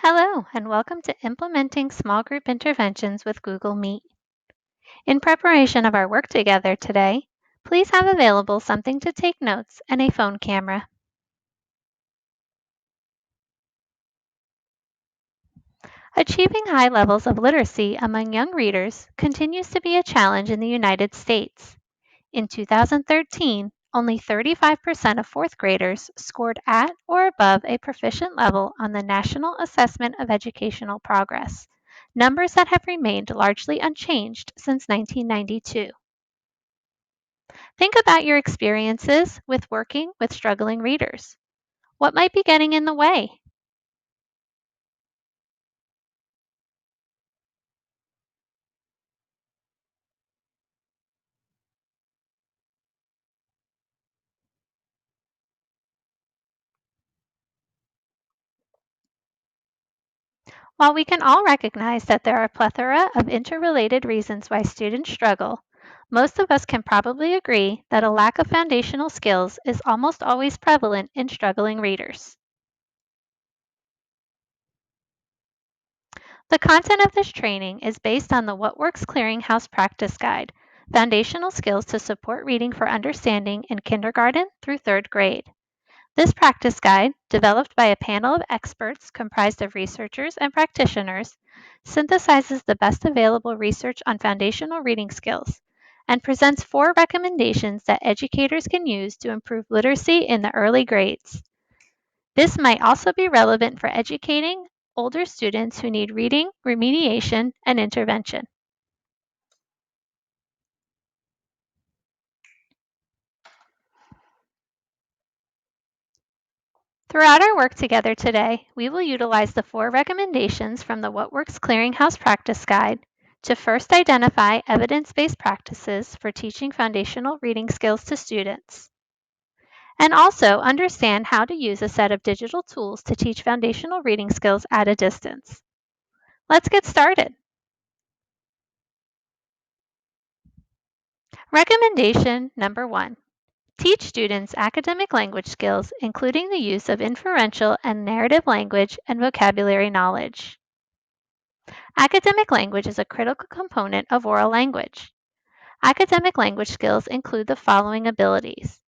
Hello, and welcome to Implementing Small Group Interventions with Google Meet. In preparation of our work together today, please have available something to take notes and a phone camera. Achieving high levels of literacy among young readers continues to be a challenge in the United States. In 2013, only 35% of fourth graders scored at or above a proficient level on the National Assessment of Educational Progress, numbers that have remained largely unchanged since 1992. Think about your experiences with working with struggling readers. What might be getting in the way? While we can all recognize that there are a plethora of interrelated reasons why students struggle, most of us can probably agree that a lack of foundational skills is almost always prevalent in struggling readers. The content of this training is based on the What Works Clearinghouse Practice Guide, Foundational Skills to Support Reading for Understanding in Kindergarten through Third Grade. This practice guide, developed by a panel of experts comprised of researchers and practitioners, synthesizes the best available research on foundational reading skills and presents 4 recommendations that educators can use to improve literacy in the early grades. This might also be relevant for educating older students who need reading, remediation, and intervention. Throughout our work together today, we will utilize the 4 recommendations from the What Works Clearinghouse Practice Guide to first identify evidence-based practices for teaching foundational reading skills to students, and also understand how to use a set of digital tools to teach foundational reading skills at a distance. Let's get started. Recommendation number 1. Teach students academic language skills, including the use of inferential and narrative language and vocabulary knowledge. Academic language is a critical component of oral language. Academic language skills include the following abilities: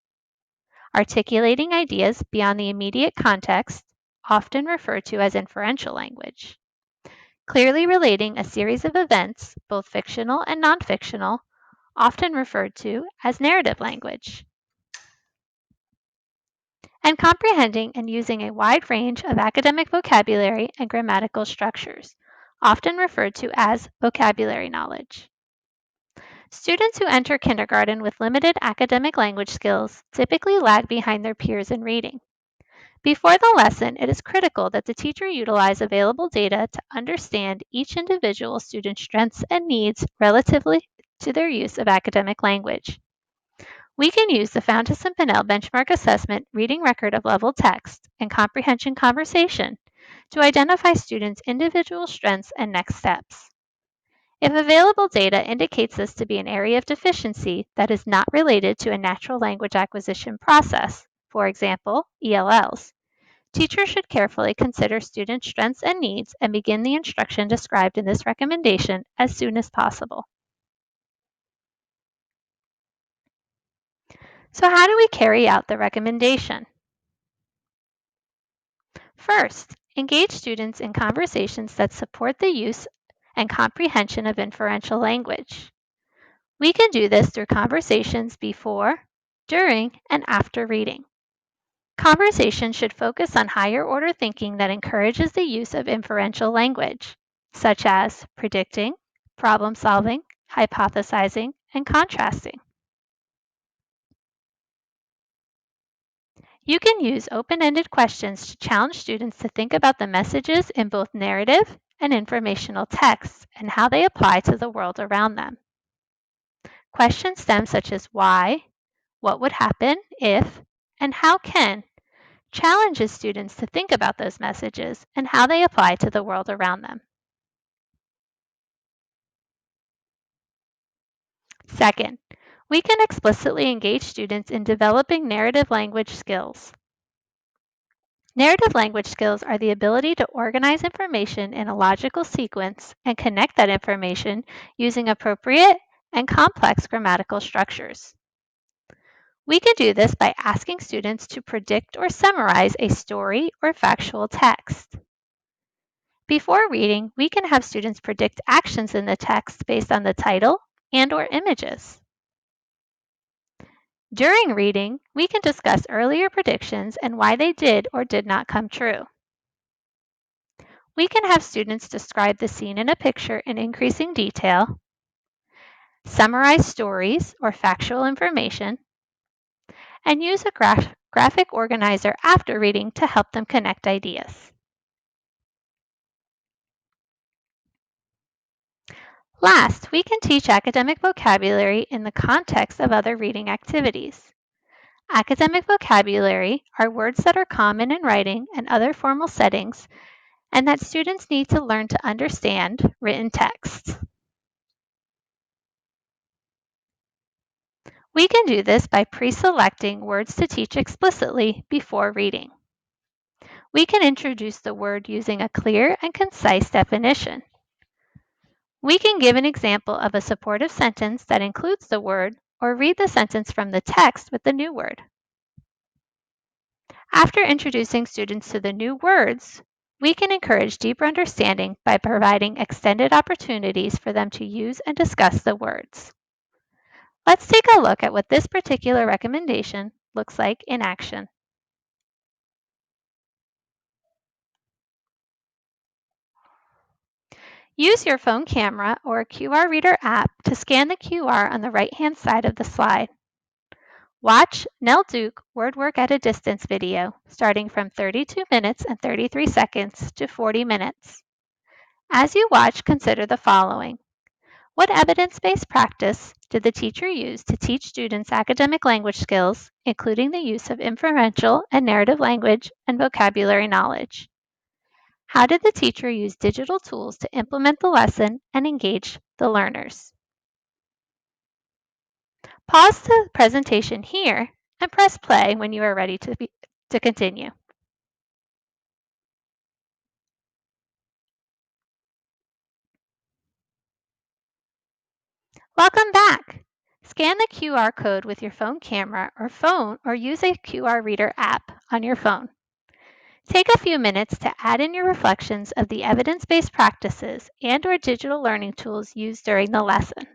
articulating ideas beyond the immediate context, often referred to as inferential language; clearly relating a series of events, both fictional and non-fictional, often referred to as narrative language; and comprehending and using a wide range of academic vocabulary and grammatical structures, often referred to as vocabulary knowledge. Students who enter kindergarten with limited academic language skills typically lag behind their peers in reading. Before the lesson, it is critical that the teacher utilize available data to understand each individual student's strengths and needs relatively to their use of academic language. We can use the Fountas and Pinnell Benchmark Assessment Reading Record of Level Text and Comprehension Conversation to identify students' individual strengths and next steps. If available data indicates this to be an area of deficiency that is not related to a natural language acquisition process, for example, ELLs, teachers should carefully consider student strengths and needs and begin the instruction described in this recommendation as soon as possible. So how do we carry out the recommendation? First, engage students in conversations that support the use and comprehension of inferential language. We can do this through conversations before, during, and after reading. Conversation should focus on higher order thinking that encourages the use of inferential language, such as predicting, problem solving, hypothesizing, and contrasting. You can use open-ended questions to challenge students to think about the messages in both narrative and informational texts and how they apply to the world around them. Question stems such as why, what would happen if, and how can challenges students to think about those messages and how they apply to the world around them. Second, we can explicitly engage students in developing narrative language skills. Narrative language skills are the ability to organize information in a logical sequence and connect that information using appropriate and complex grammatical structures. We can do this by asking students to predict or summarize a story or factual text. Before reading, we can have students predict actions in the text based on the title and/or images. During reading, we can discuss earlier predictions and why they did or did not come true. We can have students describe the scene in a picture in increasing detail, summarize stories or factual information, and use a graphic organizer after reading to help them connect ideas. Last, we can teach academic vocabulary in the context of other reading activities. Academic vocabulary are words that are common in writing and other formal settings and that students need to learn to understand written text. We can do this by pre-selecting words to teach explicitly before reading. We can introduce the word using a clear and concise definition. We can give an example of a supportive sentence that includes the word or read the sentence from the text with the new word. After introducing students to the new words, we can encourage deeper understanding by providing extended opportunities for them to use and discuss the words. Let's take a look at what this particular recommendation looks like in action. Use your phone camera or a QR reader app to scan the QR on the right-hand side of the slide. Watch Nell Duke Word Work at a Distance video starting from 32 minutes and 33 seconds to 40 minutes. As you watch, consider the following. What evidence-based practice did the teacher use to teach students academic language skills, including the use of inferential and narrative language and vocabulary knowledge? How did the teacher use digital tools to implement the lesson and engage the learners? Pause the presentation here and press play when you are ready to continue. Welcome back. Scan the QR code with your phone camera or use a QR reader app on your phone. Take a few minutes to add in your reflections of the evidence-based practices and/or digital learning tools used during the lesson.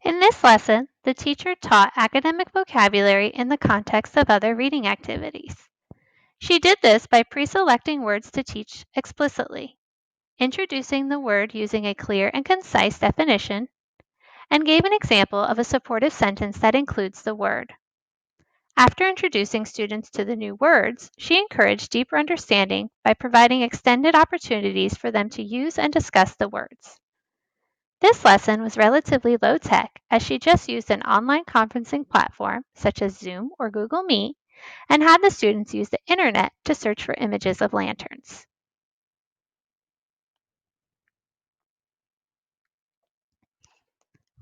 In this lesson, the teacher taught academic vocabulary in the context of other reading activities. She did this by pre-selecting words to teach explicitly, introducing the word using a clear and concise definition, and gave an example of a supportive sentence that includes the word. After introducing students to the new words, she encouraged deeper understanding by providing extended opportunities for them to use and discuss the words. This lesson was relatively low-tech as she just used an online conferencing platform such as Zoom or Google Meet and had the students use the internet to search for images of lanterns.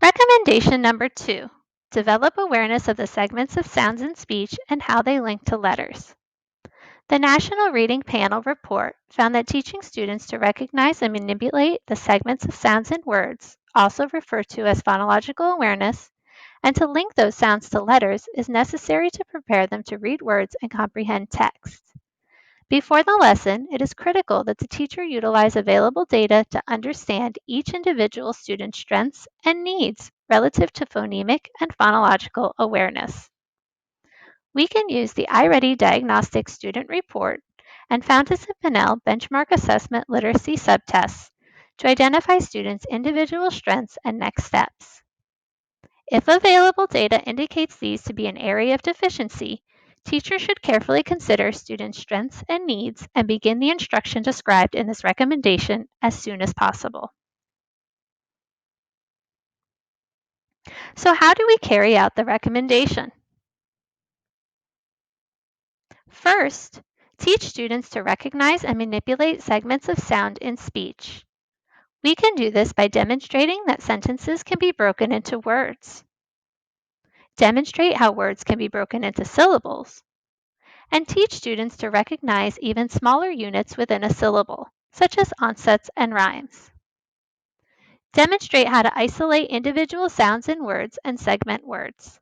Recommendation number 2. Develop awareness of the segments of sounds in speech and how they link to letters. The National Reading Panel report found that teaching students to recognize and manipulate the segments of sounds in words, also referred to as phonological awareness, and to link those sounds to letters is necessary to prepare them to read words and comprehend text. Before the lesson, it is critical that the teacher utilize available data to understand each individual student's strengths and needs relative to phonemic and phonological awareness. We can use the iReady Diagnostic Student Report and Fountas and Pinnell Benchmark Assessment Literacy Subtests to identify students' individual strengths and next steps. If available data indicates these to be an area of deficiency, teachers should carefully consider students' strengths and needs and begin the instruction described in this recommendation as soon as possible. So how do we carry out the recommendation? First, teach students to recognize and manipulate segments of sound in speech. We can do this by demonstrating that sentences can be broken into words. Demonstrate how words can be broken into syllables. And teach students to recognize even smaller units within a syllable, such as onsets and rhymes. Demonstrate how to isolate individual sounds in words and segment words.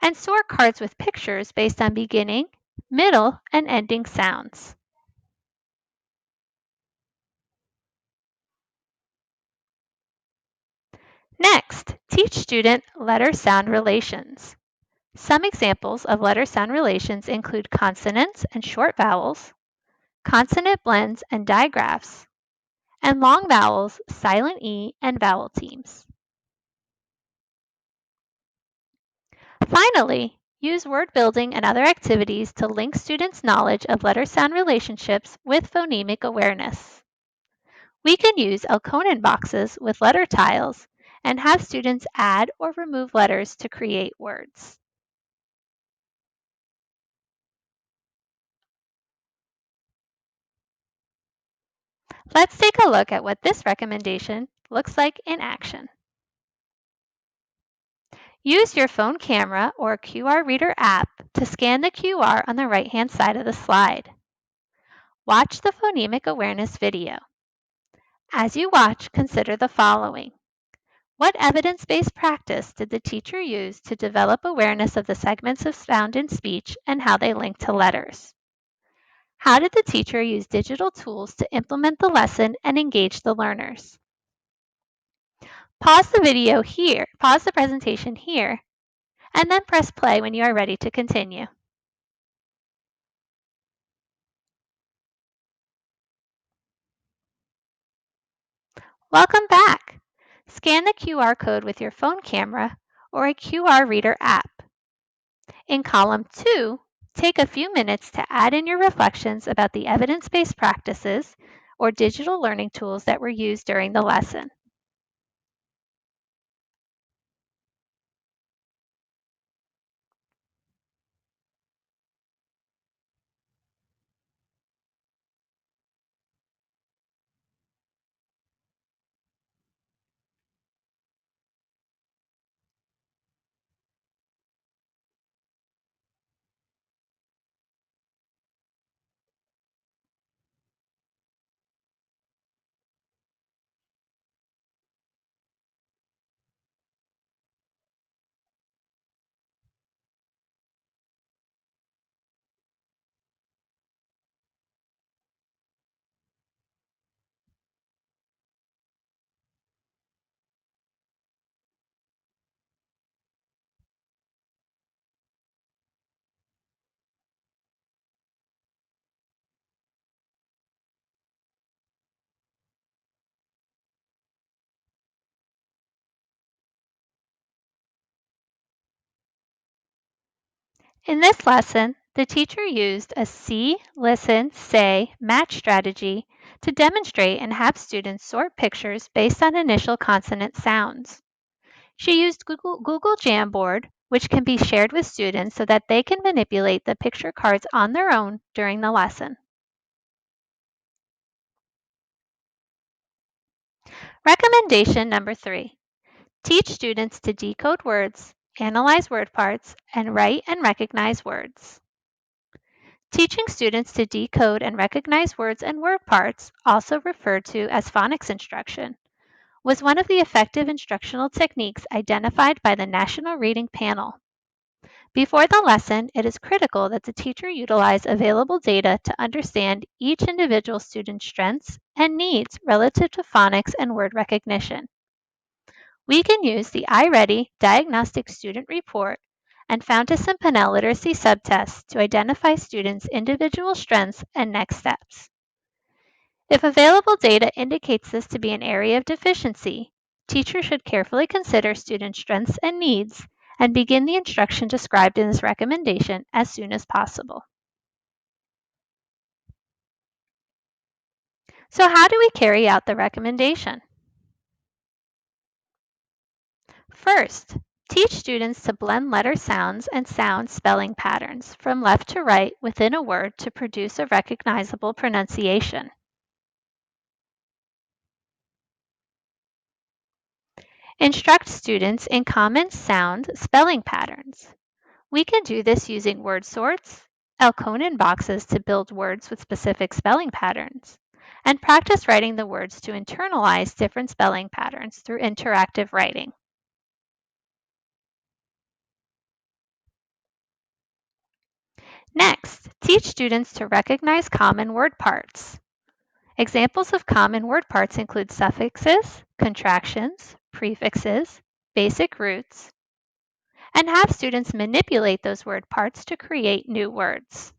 And sort cards with pictures based on beginning, middle, and ending sounds. Next, teach student letter-sound relations. Some examples of letter-sound relations include consonants and short vowels, consonant blends and digraphs, and long vowels, silent E, and vowel teams. Finally, use word building and other activities to link students' knowledge of letter-sound relationships with phonemic awareness. We can use Elkonin boxes with letter tiles and have students add or remove letters to create words. Let's take a look at what this recommendation looks like in action. Use your phone camera or QR reader app to scan the QR on the right-hand side of the slide. Watch the phonemic awareness video. As you watch, consider the following. What evidence-based practice did the teacher use to develop awareness of the segments of sound in speech and how they link to letters? How did the teacher use digital tools to implement the lesson and engage the learners? Pause the presentation here, and then press play when you are ready to continue. Welcome back. Scan the QR code with your phone camera or a QR reader app. In column 2, take a few minutes to add in your reflections about the evidence-based practices or digital learning tools that were used during the lesson. In this lesson, the teacher used a see, listen, say, match strategy to demonstrate and have students sort pictures based on initial consonant sounds. She used Google Jamboard, which can be shared with students so that they can manipulate the picture cards on their own during the lesson. Recommendation number 3. Teach students to decode words, analyze word parts, and write and recognize words. Teaching students to decode and recognize words and word parts, also referred to as phonics instruction, was one of the effective instructional techniques identified by the National Reading Panel. Before the lesson, it is critical that the teacher utilize available data to understand each individual student's strengths and needs relative to phonics and word recognition. We can use the iReady Diagnostic Student Report and Fountas and Pinnell Literacy Subtests to identify students' individual strengths and next steps. If available data indicates this to be an area of deficiency, teachers should carefully consider student strengths and needs and begin the instruction described in this recommendation as soon as possible. So how do we carry out the recommendation? First, teach students to blend letter sounds and sound spelling patterns from left to right within a word to produce a recognizable pronunciation. Instruct students in common sound spelling patterns. We can do this using word sorts, Elkonin boxes to build words with specific spelling patterns, and practice writing the words to internalize different spelling patterns through interactive writing. Next, teach students to recognize common word parts. Examples of common word parts include suffixes, contractions, prefixes, basic roots, and have students manipulate those word parts to create new words.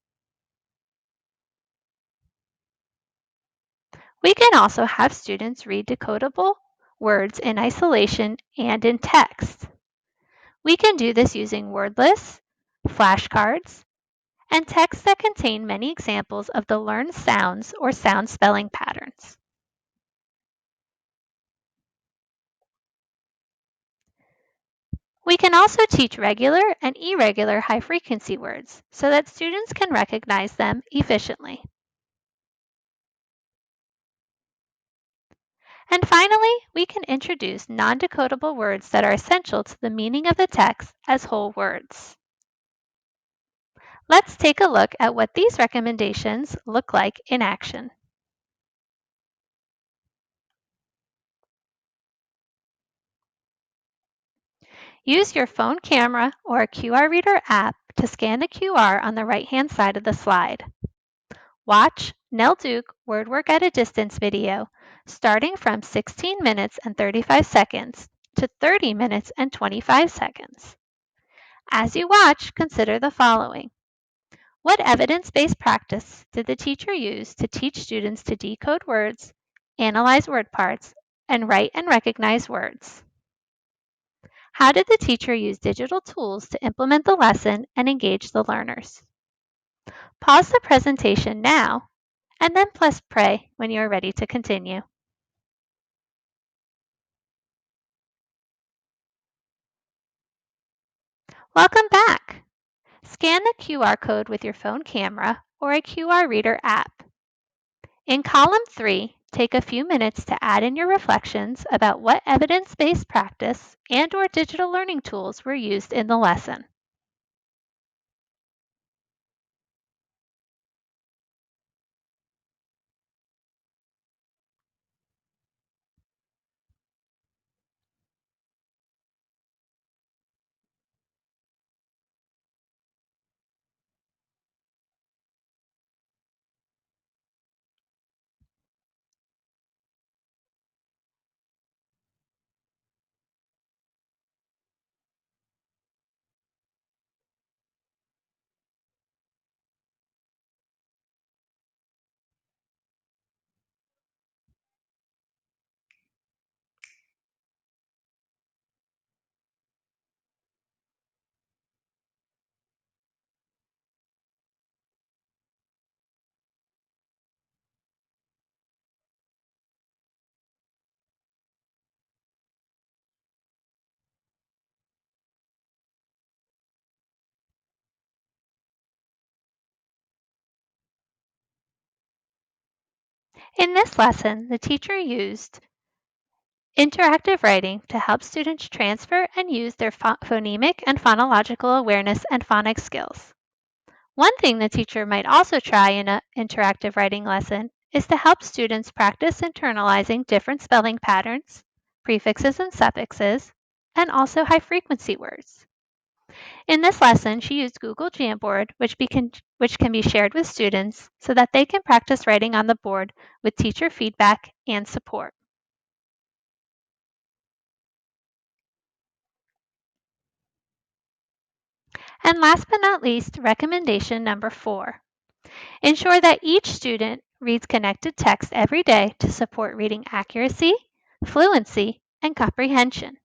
We can also have students read decodable words in isolation and in text. We can do this using word lists, flashcards, and texts that contain many examples of the learned sounds or sound spelling patterns. We can also teach regular and irregular high-frequency words so that students can recognize them efficiently. And finally, we can introduce non-decodable words that are essential to the meaning of the text as whole words. Let's take a look at what these recommendations look like in action. Use your phone camera or a QR reader app to scan the QR on the right-hand side of the slide. Watch Nell Duke Word Work at a Distance video starting from 16 minutes and 35 seconds to 30 minutes and 25 seconds. As you watch, consider the following. What evidence-based practice did the teacher use to teach students to decode words, analyze word parts, and write and recognize words? How did the teacher use digital tools to implement the lesson and engage the learners? Pause the presentation now and then press play when you are ready to continue. Welcome back. Scan the QR code with your phone camera or a QR reader app. In column 3, take a few minutes to add in your reflections about what evidence-based practice and/or digital learning tools were used in the lesson. In this lesson, the teacher used Interactive writing to help students transfer and use their phonemic and phonological awareness and phonics skills. One thing the teacher might also try in an interactive writing lesson is to help students practice internalizing different spelling patterns, prefixes and suffixes, and also high-frequency words. In this lesson, she used Google Jamboard, which can be shared with students so that they can practice writing on the board with teacher feedback and support. And last but not least, recommendation number 4. Ensure that each student reads connected text every day to support reading accuracy, fluency, and comprehension.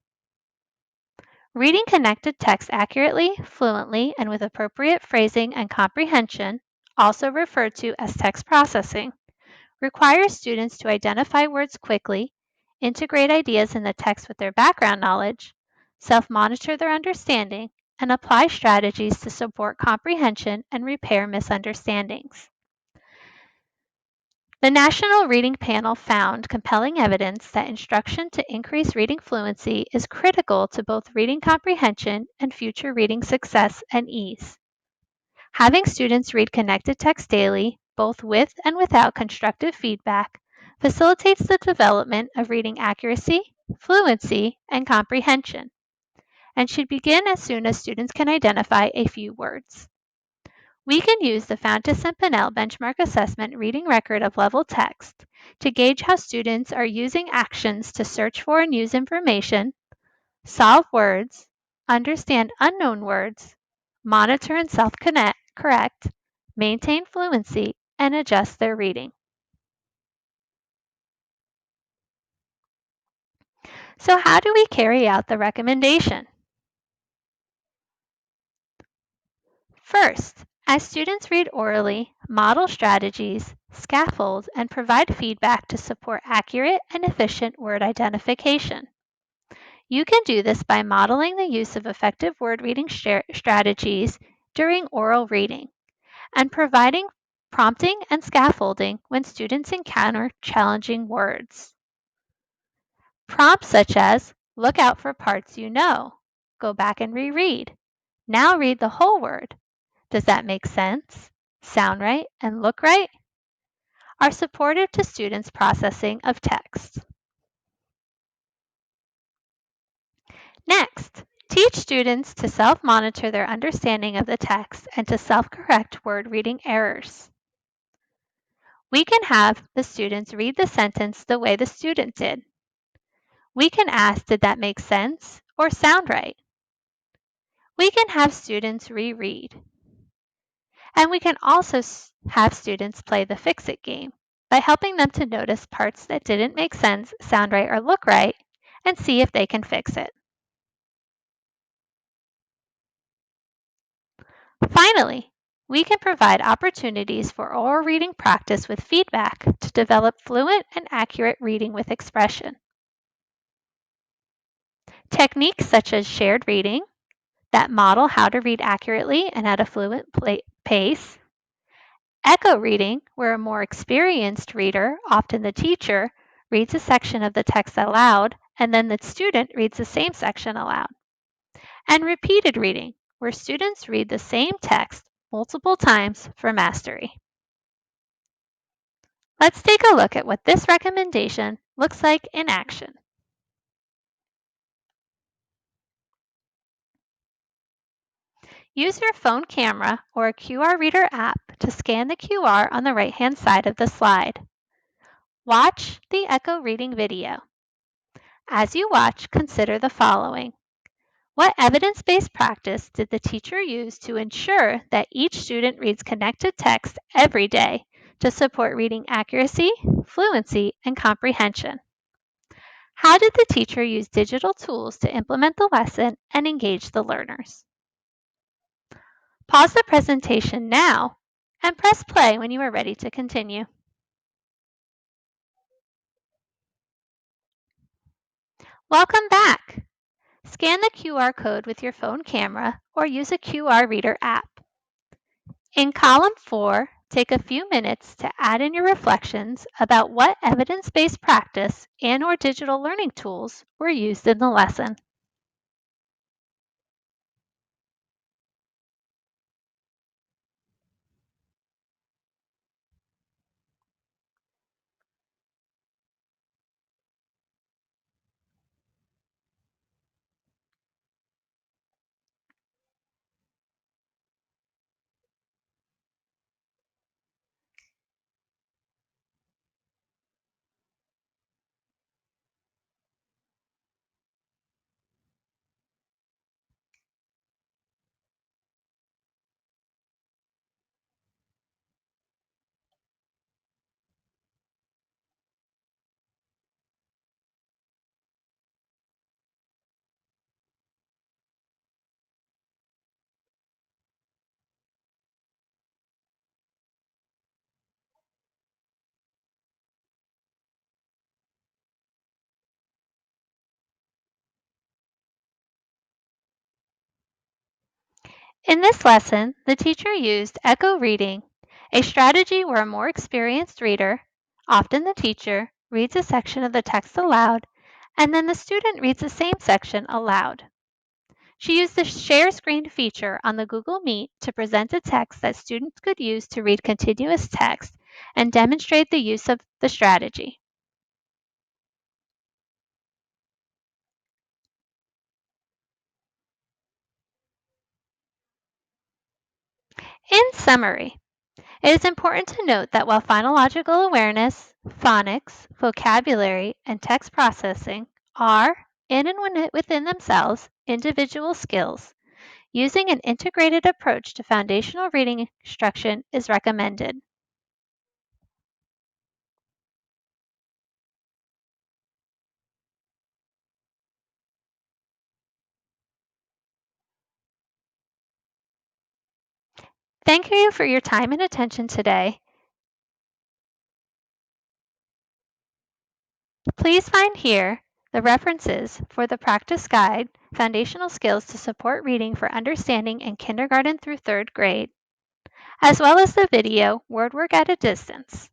Reading connected text accurately, fluently, and with appropriate phrasing and comprehension, also referred to as text processing, requires students to identify words quickly, integrate ideas in the text with their background knowledge, self-monitor their understanding, and apply strategies to support comprehension and repair misunderstandings. The National Reading Panel found compelling evidence that instruction to increase reading fluency is critical to both reading comprehension and future reading success and ease. Having students read connected text daily, both with and without constructive feedback, facilitates the development of reading accuracy, fluency, and comprehension, and should begin as soon as students can identify a few words. We can use the Fountas and Pinnell Benchmark Assessment Reading Record of Level Text to gauge how students are using actions to search for and use information, solve words, understand unknown words, monitor and self-correct, maintain fluency, and adjust their reading. So how do we carry out the recommendation? First, as students read orally, model strategies, scaffold, and provide feedback to support accurate and efficient word identification. You can do this by modeling the use of effective word reading strategies during oral reading and providing prompting and scaffolding when students encounter challenging words. Prompts such as, look out for parts you know, go back and reread, now read the whole word, does that make sense, sound right, and look right, are supportive to students' processing of text. Next, teach students to self-monitor their understanding of the text and to self-correct word reading errors. We can have the students read the sentence the way the student did. We can ask, did that make sense or sound right? We can have students reread. And we can also have students play the fix-it game by helping them to notice parts that didn't make sense, sound right, or look right, and see if they can fix it. Finally, we can provide opportunities for oral reading practice with feedback to develop fluent and accurate reading with expression. Techniques such as shared reading that model how to read accurately and at a fluent pace, echo reading, where a more experienced reader, often the teacher, reads a section of the text aloud and then the student reads the same section aloud, and repeated reading, where students read the same text multiple times for mastery. Let's take a look at what this recommendation looks like in action. Use your phone camera or a QR reader app to scan the QR on the right-hand side of the slide. Watch the echo reading video. As you watch, consider the following. What evidence-based practice did the teacher use to ensure that each student reads connected text every day to support reading accuracy, fluency, and comprehension? How did the teacher use digital tools to implement the lesson and engage the learners? Pause the presentation now and press play when you are ready to continue. Welcome back. Scan the QR code with your phone camera or use a QR reader app. In column 4, take a few minutes to add in your reflections about what evidence-based practice and/or digital learning tools were used in the lesson. In this lesson, the teacher used echo reading, a strategy where a more experienced reader, often the teacher, reads a section of the text aloud, and then the student reads the same section aloud. She used the share screen feature on the Google Meet to present a text that students could use to read continuous text and demonstrate the use of the strategy. In summary, it is important to note that while phonological awareness, phonics, vocabulary, and text processing are, in and within themselves, individual skills, using an integrated approach to foundational reading instruction is recommended. Thank you for your time and attention today. Please find here the references for the practice guide, Foundational Skills to Support Reading for Understanding in Kindergarten through 3rd Grade, as well as the video, Word Work at a Distance.